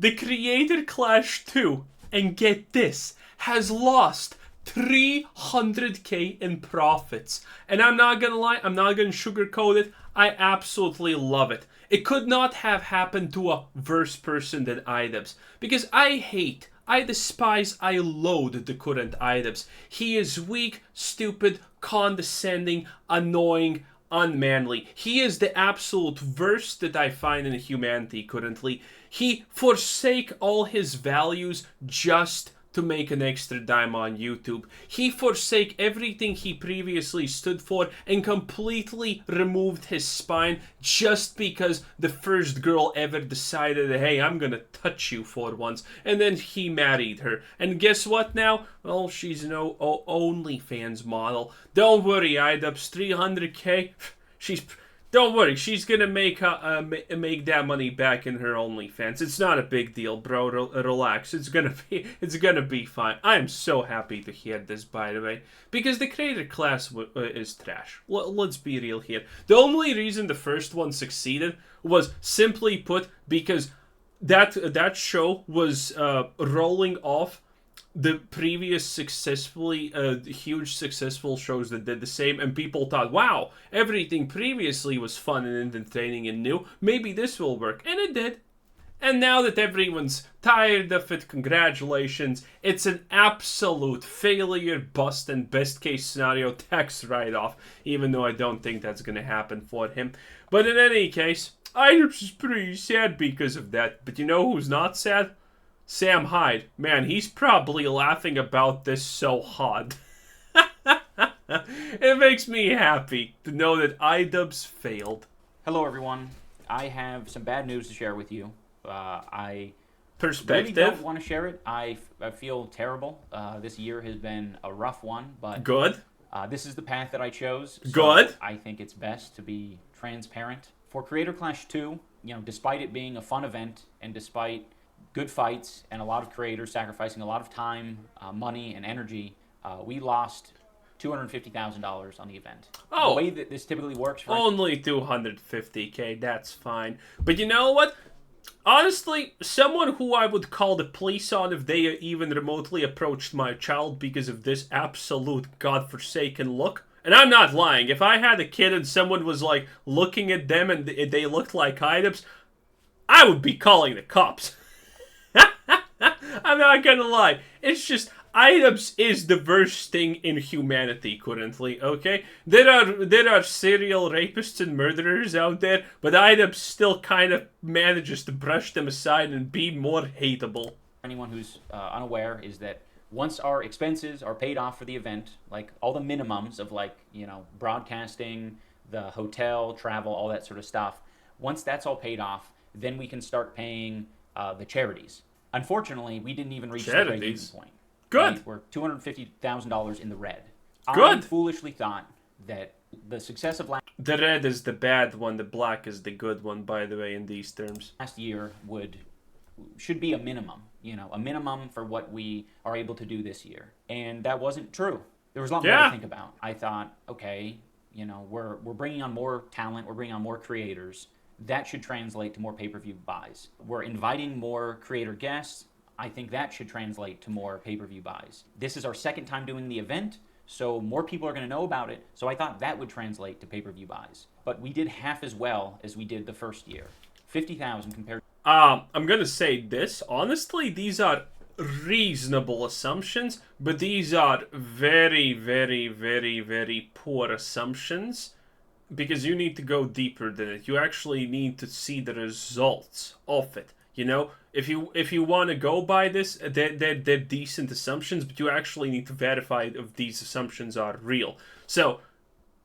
The Creator Clash 2, and get this, has lost 300k in profits. And I'm not gonna lie, I'm not gonna sugarcoat it, I absolutely love it. It could not have happened to a worse person than IDubbbz, because I despise, I loathe the current IDubbbz. He is weak, stupid, condescending, annoying, unmanly. He is the absolute worst that I find in humanity currently. He forsake all his values just to make an extra dime on YouTube. He forsake everything he previously stood for and completely removed his spine just because the first girl ever decided, hey, I'm gonna touch you for once. And then he married her. And guess what now? Well, she's an OnlyFans model. Don't worry, IDubbbz, 300k. Don't worry, she's gonna make that money back in her OnlyFans. It's not a big deal, bro. Relax. It's gonna be fine. I am so happy to hear this, by the way, because the creator class is trash. Let's be real here. The only reason the first one succeeded was, simply put, because that show was rolling off the previous huge successful shows that did the same, and people thought, wow, everything previously was fun and entertaining and new, maybe this will work, and it did. And now that everyone's tired of it, congratulations, it's an absolute failure, bust, and best case scenario tax write-off, even though I don't think that's gonna happen for him. But in any case, IDubbbz is pretty sad because of that. But you know who's not sad? Sam Hyde. Man, he's probably laughing about this so hard. It makes me happy to know that IDubbbz failed. Hello, everyone. I have some bad news to share with you. I Perspective. really don't want to share it. I feel terrible. This year has been a rough one, but Good. This is the path that I chose. So Good. I think it's best to be transparent. For Creator Clash 2, despite it being a fun event and despite good fights and a lot of creators sacrificing a lot of time, money, and energy, we lost $250,000 on the event. Oh. The way that this typically works for Only 250k, that's fine. But you know what? Honestly, someone who I would call the police on if they even remotely approached my child because of this absolute godforsaken look. And I'm not lying. If I had a kid and someone was like looking at them and they looked like IDubbbz, I would be calling the cops. I'm not gonna lie. It's just, IDubbbz is the worst thing in humanity currently, okay? There are serial rapists and murderers out there, but IDubbbz still kind of manages to brush them aside and be more hateable. anyone who's unaware, is that once our expenses are paid off for the event, like all the minimums of broadcasting, the hotel, travel, all that sort of stuff, once that's all paid off, then we can start paying the charities. Unfortunately, we didn't even reach the break-even point. Good. We're $250,000 in the red. Good. I foolishly thought that the success of the red is the bad one, the black is the good one, by the way, in these terms. last year should be a minimum, a minimum for what we are able to do this year. And that wasn't true. There was a lot more to think about. I thought, okay, we're bringing on more talent, we're bringing on more creators. That should translate to more pay-per-view buys. We're inviting more creator guests. I think that should translate to more pay-per-view buys. This is our second time doing the event, so more people are going to know about it. So I thought that would translate to pay-per-view buys. But we did half as well as we did the first year. 50,000 compared. I'm going to say this. Honestly, these are reasonable assumptions, but these are very, very, very, very poor assumptions. Because you need to go deeper than it. You actually need to see the results of it. If you want to go by this, they're decent assumptions, but you actually need to verify if these assumptions are real. So,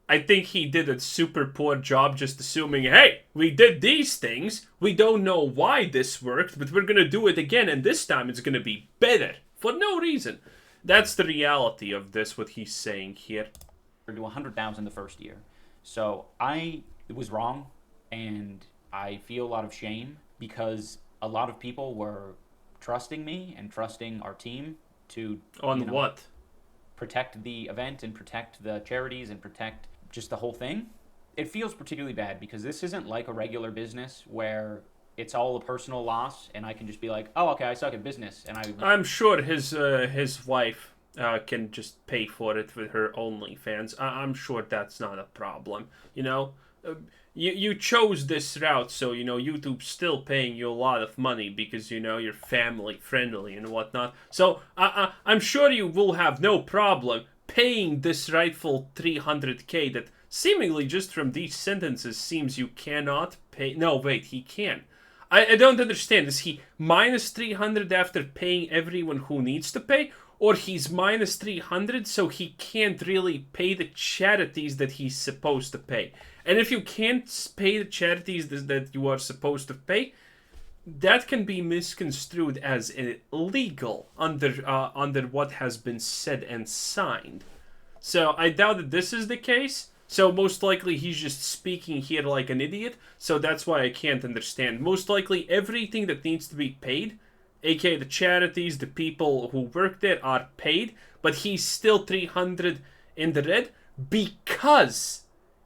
I think he did a super poor job just assuming, hey, we did these things, we don't know why this worked, but we're going to do it again, and this time it's going to be better. For no reason. That's the reality of this, what he's saying here. To 100,000 the first year. So I was wrong, and I feel a lot of shame because a lot of people were trusting me and trusting our team to what? Protect the event and protect the charities and protect just the whole thing. It feels particularly bad because this isn't like a regular business where it's all a personal loss, and I can just be like, oh, okay, I suck at business, and I'm sure his wife can just pay for it with her OnlyFans. I'm sure that's not a problem. You know, you chose this route, so you know YouTube's still paying you a lot of money because you know you're family friendly and whatnot. So I'm sure you will have no problem paying this rightful 300K that seemingly just from these sentences seems you cannot pay. No, wait, he can. I don't understand. Is he minus 300 after paying everyone who needs to pay? Or he's minus 300 so he can't really pay the charities that he's supposed to pay? And if you can't pay the charities that you are supposed to pay, that can be misconstrued as illegal under what has been said and signed. So I doubt that this is the case. So most likely he's just speaking here like an idiot. So that's why I can't understand. Most likely everything that needs to be paid, aka the charities, the people who work there, are paid. But he's still 300 in the red because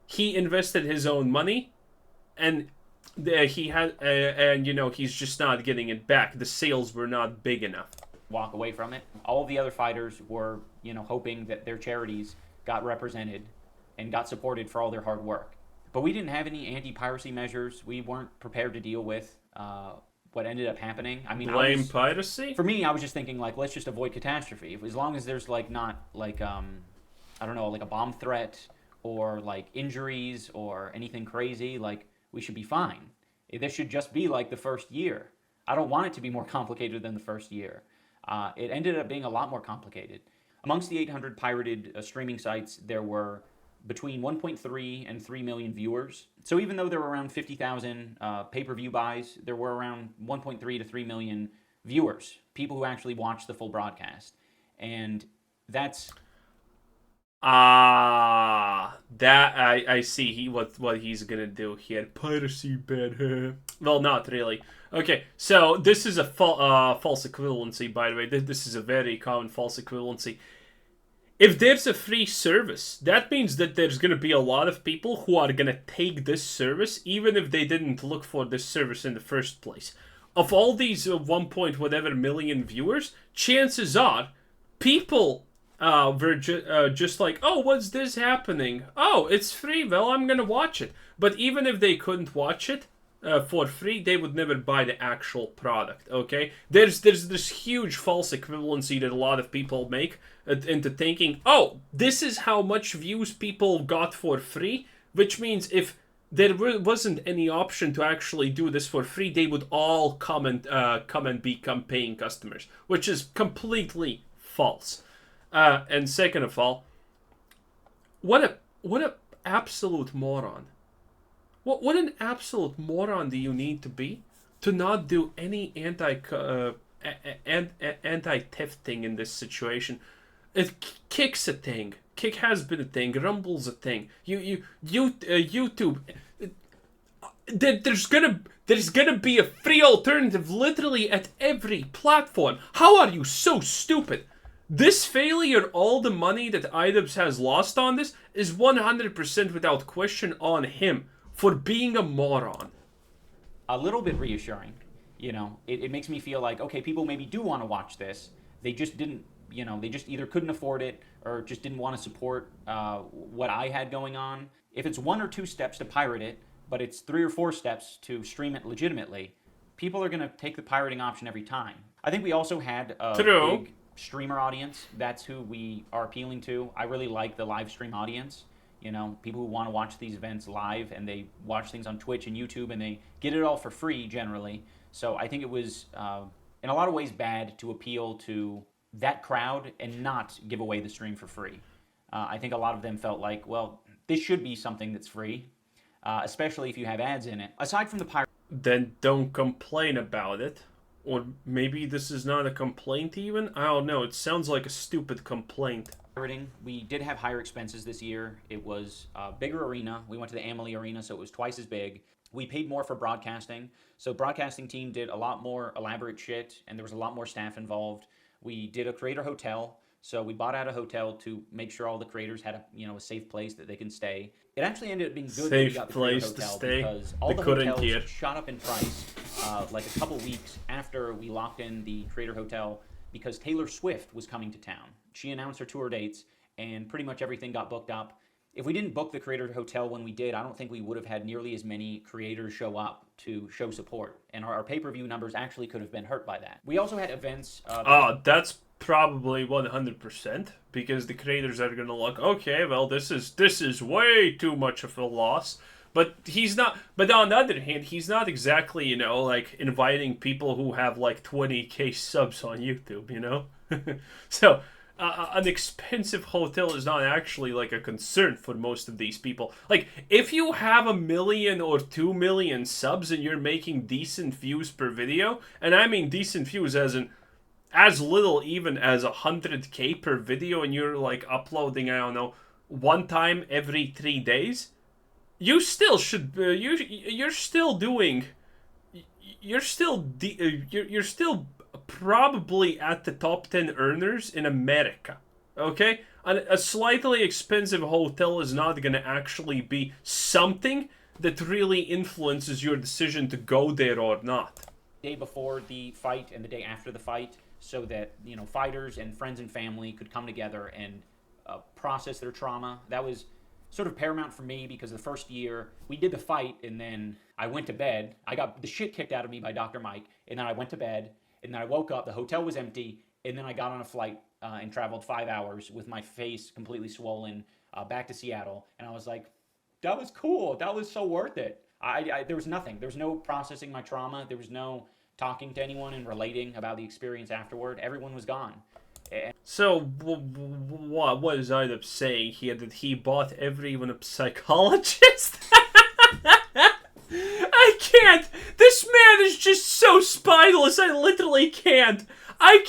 he invested his own money, and he had, and you know he's just not getting it back. The sales were not big enough. Walk away from it. All of the other fighters were, you know, hoping that their charities got represented and got supported for all their hard work. But we didn't have any anti-piracy measures. We weren't prepared to deal with what ended up happening. I mean, blame piracy? For me, I was just thinking, like, let's just avoid catastrophe. As long as there's, like, not, like, I don't know, like a bomb threat or, like, injuries or anything crazy, like, we should be fine. This should just be, like, the first year. I don't want it to be more complicated than the first year. It ended up being a lot more complicated. Amongst the 800 pirated streaming sites, there were between 1.3 and 3 million viewers. So even though there were around 50,000 pay-per-view buys, there were around 1.3 to 3 million viewers, people who actually watched the full broadcast. And that's... that I see what he's gonna do here. Piracy bad. Well, not really. Okay, so this is a false equivalency, by the way. This is a very common false equivalency. If there's a free service, that means that there's going to be a lot of people who are going to take this service, even if they didn't look for this service in the first place. Of all these 1 point whatever million viewers, chances are people were just like, oh, what's this happening? Oh, it's free. Well, I'm going to watch it. But even if they couldn't watch it for free, they would never buy the actual product, okay? There's this huge false equivalency that a lot of people make into thinking, oh, this is how much views people got for free, which means if there wasn't any option to actually do this for free, they would all come and become paying customers, which is completely false. And second of all, what a absolute moron. What an absolute moron do you need to be to not do any anti-theft thing in this situation? Kick's a thing. Kick has been a thing. Rumble's a thing. YouTube. There's gonna be a free alternative literally at every platform. How are you so stupid? This failure, all the money that IDubbbz has lost on this, is 100% without question on him for being a moron. A little bit reassuring. You know, it makes me feel like, okay, people maybe do want to watch this. They just didn't, you know, they just either couldn't afford it or just didn't want to support what I had going on. If it's 1 or 2 steps to pirate it, but it's 3 or 4 steps to stream it legitimately, people are going to take the pirating option every time. I think we also had a big streamer audience. That's who we are appealing to. I really like the live stream audience. You know, people who want to watch these events live, and they watch things on Twitch and YouTube, and they get it all for free generally. So I think it was, in a lot of ways, bad to appeal to that crowd and not give away the stream for free. I think a lot of them felt like, well, this should be something that's free, especially if you have ads in it. Aside from the pirate... Then don't complain about it. Or maybe this is not a complaint even? I don't know. It sounds like a stupid complaint. We did have higher expenses this year. It was a bigger arena. We went to the Amalie Arena, so it was twice as big. We paid more for broadcasting. So broadcasting team did a lot more elaborate shit, and there was a lot more staff involved. We did a creator hotel. So we bought out a hotel to make sure all the creators had a safe place that they can stay. It actually ended up being good that we got the creator hotel because all the hotels shot up in price like a couple weeks after we locked in the Creator Hotel because Taylor Swift was coming to town. She announced her tour dates, and pretty much everything got booked up. If we didn't book the Creator Hotel when we did, I don't think we would have had nearly as many creators show up to show support. And our pay-per-view numbers actually could have been hurt by that. We also had events... that's probably 100%, because the creators are gonna look, okay, well, this is way too much of a loss. But he's not. But on the other hand, he's not exactly, you know, like inviting people who have like 20K subs on YouTube, you know. So an expensive hotel is not actually like a concern for most of these people. Like, if you have 1 million or 2 million subs and you're making decent views per video, and I mean decent views as in as little even as 100K per video, and you're like uploading, I don't know, one time every 3 days. You still should. You're still doing. You're still. You're still probably at the top 10 earners in America. Okay, a slightly expensive hotel is not going to actually be something that really influences your decision to go there or not. Day before the fight and the day after the fight, so that, you know, fighters and friends and family could come together and process their trauma. That was sort of paramount for me, because the first year we did the fight and then I went to bed. I got the shit kicked out of me by Dr. Mike, and then I went to bed, and then I woke up, the hotel was empty, and then I got on a flight and traveled 5 hours with my face completely swollen back to Seattle, and I was like, that was cool. That was so worth it. There was nothing. There was no processing my trauma. There was no talking to anyone and relating about the experience afterward. Everyone was gone. So, what is IDubbbz saying here? That he bought everyone a psychologist? I can't! This man is just so spineless, I literally can't. I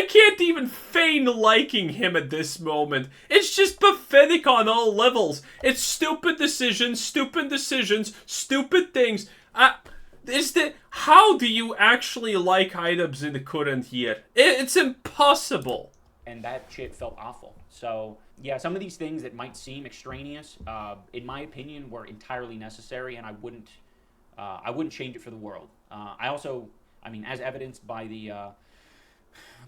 can't even feign liking him at this moment. It's just pathetic on all levels. It's stupid decisions, stupid things. How do you actually like IDubbbz in the current year? It's impossible. And that shit felt awful. So, yeah, some of these things that might seem extraneous, in my opinion, were entirely necessary, and I wouldn't change it for the world. I mean, as evidenced by the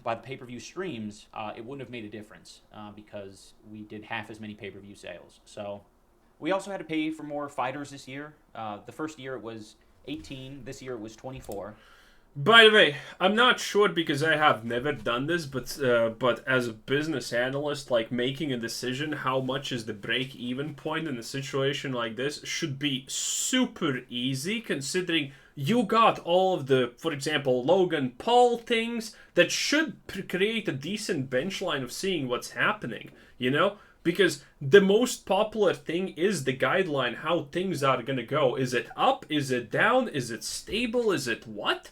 pay-per-view streams, it wouldn't have made a difference because we did half as many pay-per-view sales. So, we also had to pay for more fighters this year. The first year it was 18. This year it was 24. By the way, I'm not sure because I have never done this, but as a business analyst, like making a decision how much is the break-even point in a situation like this should be super easy, considering you got all of the, for example, Logan Paul things that should create a decent benchline of seeing what's happening, you know? Because the most popular thing is the guideline, how things are gonna go. Is it up? Is it down? Is it stable? Is it what?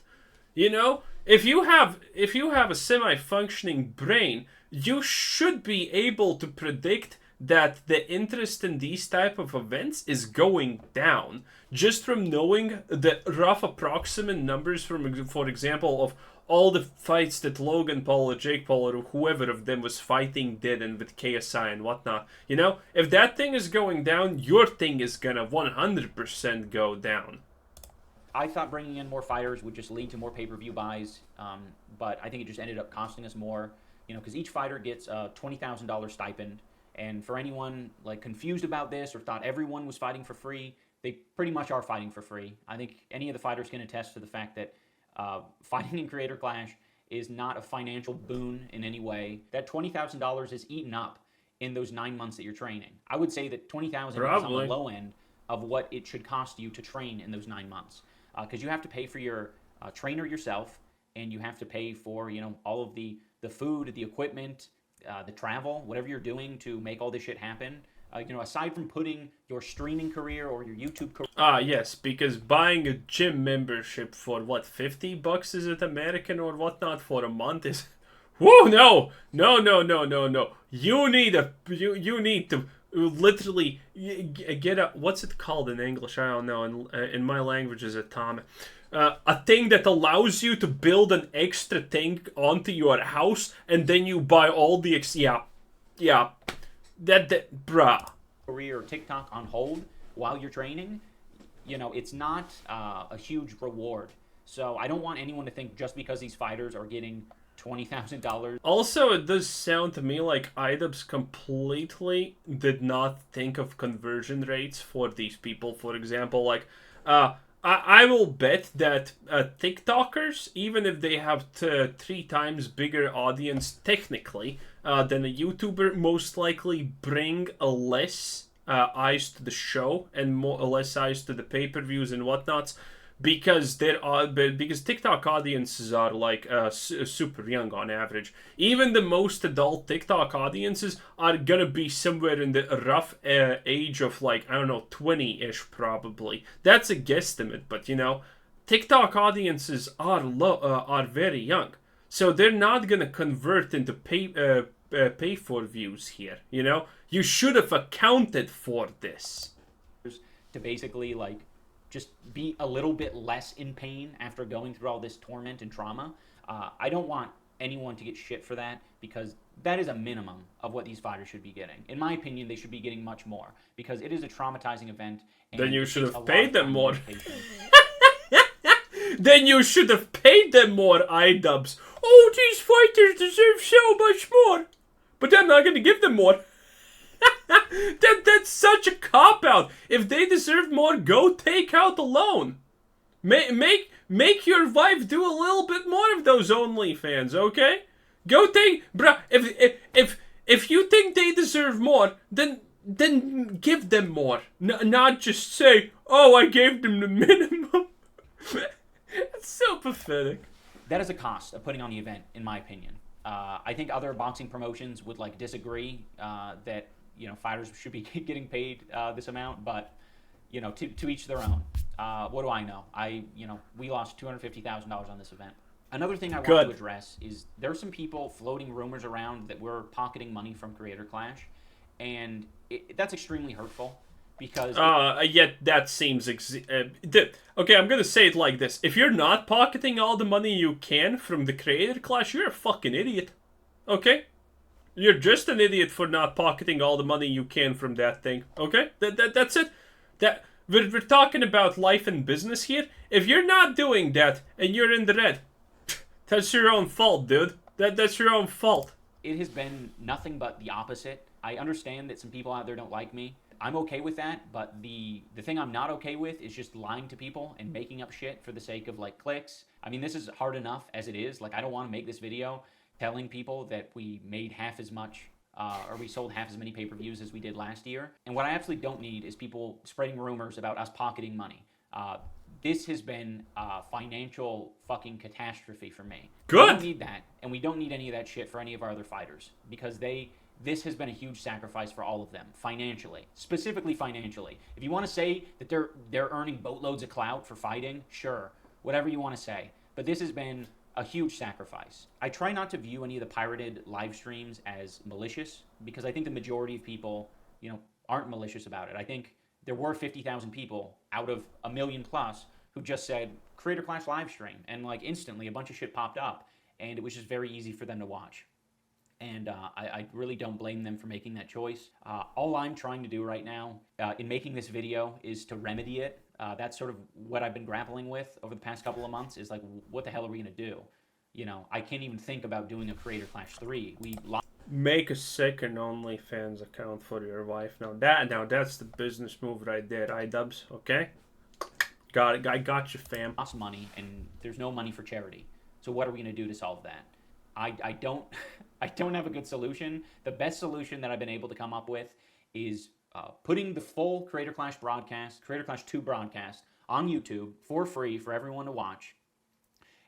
You know, if you have a semi-functioning brain, you should be able to predict that the interest in these type of events is going down just from knowing the rough approximate numbers from, for example, of all the fights that Logan Paul or Jake Paul or whoever of them was fighting did, and with KSI and whatnot. You know, if that thing is going down, your thing is gonna 100% go down. I thought bringing in more fighters would just lead to more pay-per-view buys, but I think it just ended up costing us more, you know, because each fighter gets a $20,000 stipend, and for anyone like confused about this or thought everyone was fighting for free, they pretty much are fighting for free. I think any of the fighters can attest to the fact that fighting in Creator Clash is not a financial boon in any way. That $20,000 is eaten up in those 9 months that you're training. I would say that $20,000 is on the low end of what it should cost you to train in those 9 months. Because you have to pay for your trainer yourself, and you have to pay for, you know, all of the food, the equipment, the travel, whatever you're doing to make all this shit happen. You know, aside from putting your streaming career or your YouTube career. Yes, because buying a gym membership for what, $50 is it American or whatnot for a month is. Whoa, no. You need to literally get a, what's it called in English? I don't know. In my language is atomic. A thing that allows you to build an extra thing onto your house, and then you buy all the bruh. Career or TikTok on hold while you're training, you know, it's not a huge reward. So I don't want anyone to think just because these fighters are getting $20,000. Also, it does sound to me like IDubbbz completely did not think of conversion rates for these people. For example, like, I will bet that TikTokers, even if they have 3 times bigger audience technically than a YouTuber, most likely bring a less eyes to the show and less eyes to the pay-per-views and whatnots. Because because TikTok audiences are like super young on average. Even the most adult TikTok audiences are gonna be somewhere in the rough age of like, I don't know, 20-ish probably. That's a guesstimate, but you know, TikTok audiences are very young, so they're not gonna convert into pay for views here. You know, you should have accounted for this. To basically like just be a little bit less in pain after going through all this torment and trauma. I don't want anyone to get shit for that, because that is a minimum of what these fighters should be getting. In my opinion, they should be getting much more, because it is a traumatizing event. And then you should have paid them more. Then you should have paid them more, IDubbbz. Oh, these fighters deserve so much more. But I'm not going to give them more. That's such a cop-out. If they deserve more, go take out a loan. Make your wife do a little bit more of those OnlyFans, okay? Go take, bruh. If you think they deserve more, then give them more. Not just say, oh, I gave them the minimum. It's so pathetic. That is a cost of putting on the event, in my opinion. I think other boxing promotions would like disagree that, you know, fighters should be getting paid this amount, but, you know, to each their own. What do I know? We lost $250,000 on this event. Another thing I want to address is there are some people floating rumors around that we're pocketing money from Creator Clash, and that's extremely hurtful, because... Yet that seems... okay, I'm gonna say it like this. If you're not pocketing all the money you can from the Creator Clash, you're a fucking idiot. Okay? You're just an idiot for not pocketing all the money you can from that thing. Okay? That's it. We're talking about life and business here. If you're not doing that and you're in the red, that's your own fault, dude. That's your own fault. It has been nothing but the opposite. I understand that some people out there don't like me. I'm okay with that, but the thing I'm not okay with is just lying to people and making up shit for the sake of like clicks. I mean, this is hard enough as it is. Like, I don't want to make this video telling people that we made half as much or we sold half as many pay-per-views as we did last year. And what I absolutely don't need is people spreading rumors about us pocketing money. This has been a financial fucking catastrophe for me. Good. We don't need that, and we don't need any of that shit for any of our other fighters, because this has been a huge sacrifice for all of them, financially, specifically financially. If you want to say that they're earning boatloads of clout for fighting, sure, whatever you want to say. But this has been a huge sacrifice. I try not to view any of the pirated live streams as malicious, because I think the majority of people, you know, aren't malicious about it. I think there were 50,000 people out of 1 million plus who just said Creator Clash live stream, and like instantly a bunch of shit popped up, and it was just very easy for them to watch. And I really don't blame them for making that choice. All I'm trying to do right now in making this video is to remedy it. That's sort of what I've been grappling with over the past couple of months, is like, what the hell are we going to do? You know, I can't even think about doing a Creator Clash 3. Make a second OnlyFans account for your wife. Now that's the business move right there, IDubbbz, okay? Got it. I got you, fam. Lost money, and there's no money for charity. So what are we going to do to solve that? I don't have a good solution. The best solution that I've been able to come up with is putting the full Creator Clash broadcast, Creator Clash 2 broadcast, on YouTube for free for everyone to watch,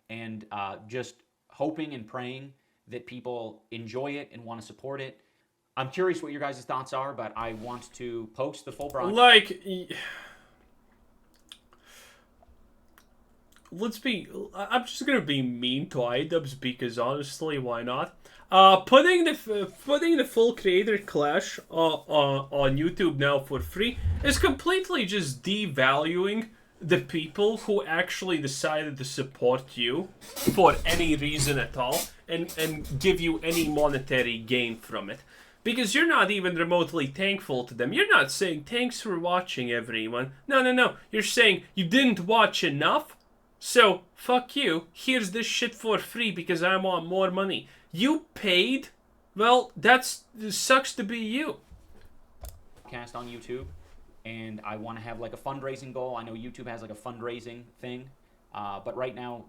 and just hoping and praying that people enjoy it and want to support it. I'm curious what your guys' thoughts are, but I want to post the full broadcast. Like, I'm just gonna be mean to IDubbbz, because honestly, why not? Putting the full Creator Clash on YouTube now for free is completely just devaluing the people who actually decided to support you for any reason at all, and give you any monetary gain from it. Because you're not even remotely thankful to them. You're not saying, thanks for watching, everyone. No. You're saying, you didn't watch enough? So, fuck you. Here's this shit for free because I want more money. You paid? Well, it sucks to be you. Cast on YouTube, and I want to have like a fundraising goal. I know YouTube has like a fundraising thing, but right now,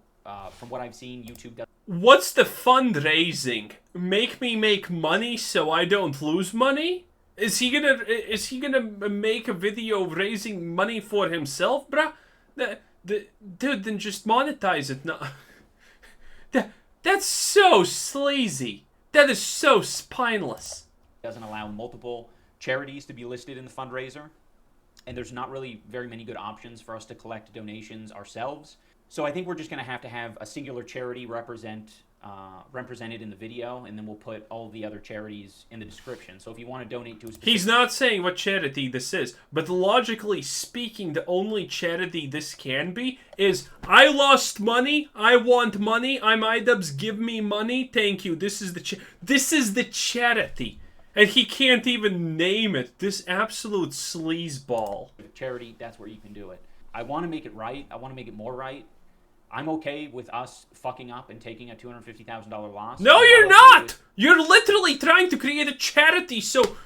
from what I've seen, YouTube does. What's the fundraising? Make me make money so I don't lose money? Is he gonna make a video raising money for himself, bruh? Dude, then just monetize it. No, that's so sleazy. That is so spineless. Doesn't allow multiple charities to be listed in the fundraiser, and there's not really very many good options for us to collect donations ourselves. So I think we're just going to have a singular charity represented in the video, and then we'll put all the other charities in the description. So if you want to donate to a specific... He's not saying what charity this is, but logically speaking, the only charity this can be is, I lost money, I want money, I'm IDubbbz, give me money, thank you, this is the charity. And he can't even name it. This absolute sleazeball. Charity, that's where you can do it. I want to make it right. I want to make it more right. I'm okay with us fucking up and taking a $250,000 loss. No, you're not! You're literally trying to create a charity so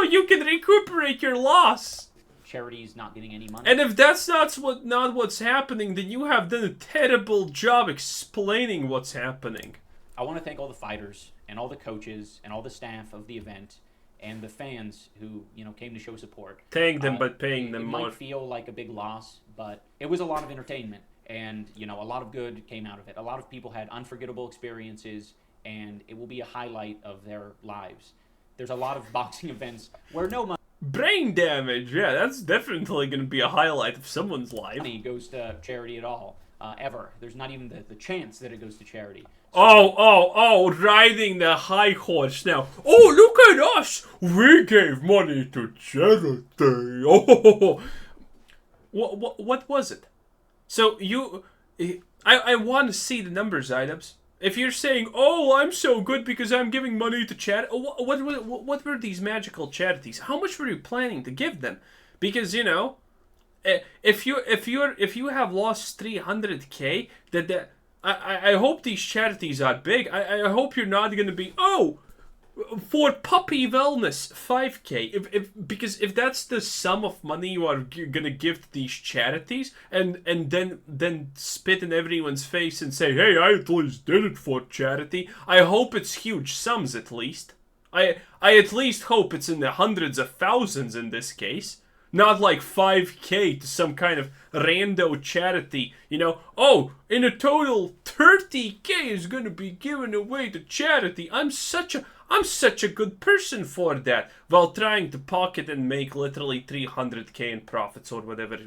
you can recuperate your loss. Charity's not getting any money. And if that's not what's happening, then you have done a terrible job explaining what's happening. I want to thank all the fighters and all the coaches and all the staff of the event and the fans who, came to show support. Thank them, but paying them more. It might feel like a big loss, but it was a lot of entertainment, and a lot of good came out of it. A lot of people had unforgettable experiences, and it will be a highlight of their lives. There's a lot of boxing events where no money. Brain damage, yeah, that's definitely going to be a highlight of someone's life. Money goes to charity at all, ever. There's not even the chance that it goes to charity. Oh, riding the high horse now. Oh, look at us! We gave money to charity. Oh, what was it? So I want to see the numbers, IDubbbz. If you're saying, oh, I'm so good because I'm giving money to charity, what were these magical charities? How much were you planning to give them? Because if you have lost 300K, I hope these charities are big. I hope you're not going to be, for puppy wellness, 5K. Because if that's the sum of money you are going to give to these charities, and then spit in everyone's face and say, hey, I at least did it for charity, I hope it's huge sums at least. I at least hope it's in the hundreds of thousands in this case. Not like 5K to some kind of rando charity, in a total 30K is gonna be given away to charity. I'm such a good person for that, while trying to pocket and make literally 300K in profits or whatever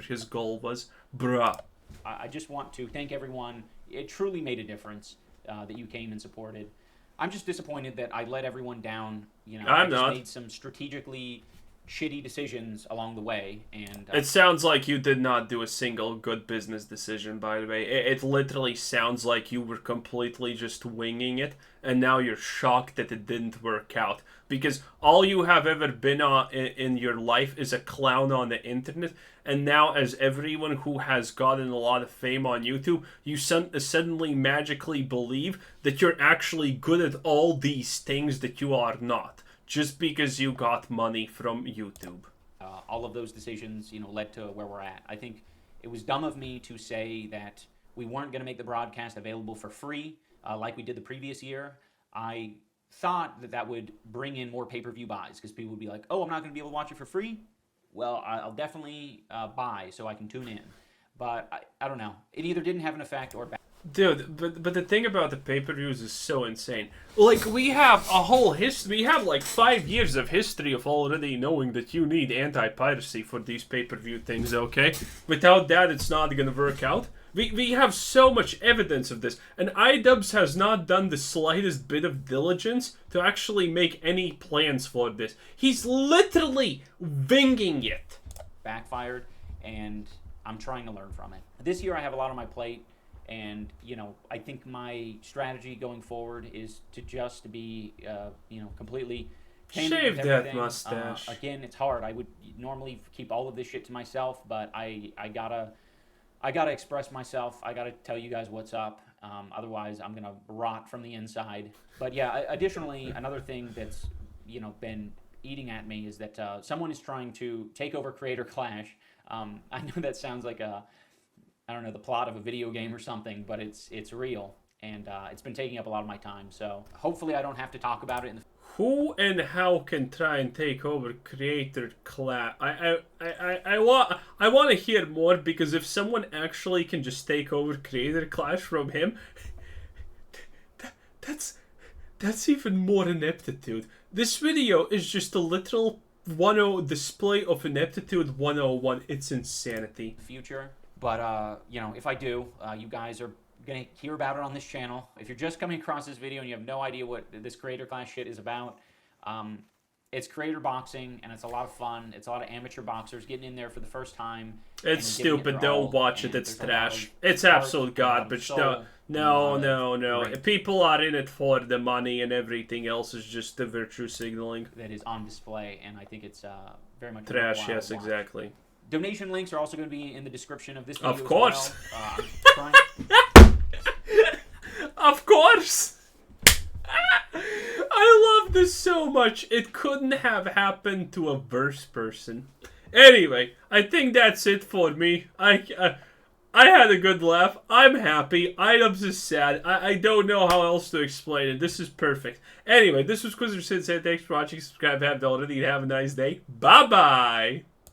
his goal was. Bruh. I just want to thank everyone. It truly made a difference that you came and supported. I'm just disappointed that I let everyone down. I just made some strategically shitty decisions along the way, and it sounds like you did not do a single good business decision, by the way. It literally sounds like you were completely just winging it, and now you're shocked that it didn't work out, because all you have ever been in your life is a clown on the internet, and now as everyone who has gotten a lot of fame on YouTube, you suddenly magically believe that you're actually good at all these things that you are not. Just because you got money from YouTube. All of those decisions, led to where we're at. I think it was dumb of me to say that we weren't going to make the broadcast available for free like we did the previous year. I thought that would bring in more pay-per-view buys because people would be like, oh, I'm not going to be able to watch it for free? Well, I'll definitely buy so I can tune in. But I don't know. It either didn't have an effect or bad. Dude, but the thing about the pay-per-views is so insane. Like, we have a whole history. We have like 5 years of history of already knowing that you need anti-piracy for these pay-per-view things, okay? Without that, it's not gonna work out. We have so much evidence of this, and IDubbbz has not done the slightest bit of diligence to actually make any plans for this. He's literally winging it. Backfired, and I'm trying to learn from it. This year I have a lot on my plate. And, I think my strategy going forward is to just be, completely shave that mustache. Again, it's hard. I would normally keep all of this shit to myself, but I gotta I gotta express myself. I gotta tell you guys what's up. Otherwise, I'm gonna rot from the inside. But yeah, additionally, another thing that's been eating at me is that someone is trying to take over Creator Clash. I know that sounds like I don't know, the plot of a video game or something, but it's real, and it's been taking up a lot of my time. So hopefully, I don't have to talk about it in the. Who and how can try and take over Creator Clash? I want to hear more, because if someone actually can just take over Creator Clash from him, that's even more ineptitude. This video is just a literal display of ineptitude 101. It's insanity. Future, but if I do, you guys are gonna hear about it on this channel. If you're just coming across this video and you have no idea what this Creator Clash shit is about, it's creator boxing, and it's a lot of fun. It's a lot of amateur boxers getting in there for the first time. It's stupid. Don't watch it. It's trash. It's absolute garbage. No. People are in it for the money, and everything else is just the virtue signaling that is on display, and I think it's very much trash. Yes, exactly. Donation links are also going to be in the description of this video. Of course. As well. Of course. I love this so much. It couldn't have happened to a worse person. Anyway, I think that's it for me. I had a good laugh. I'm happy. IDubbbz is sad. I don't know how else to explain it. This is perfect. Anyway, this was Quizzer Sid. Thanks for watching. Subscribe if you haven't already. Have a nice day. Bye-bye.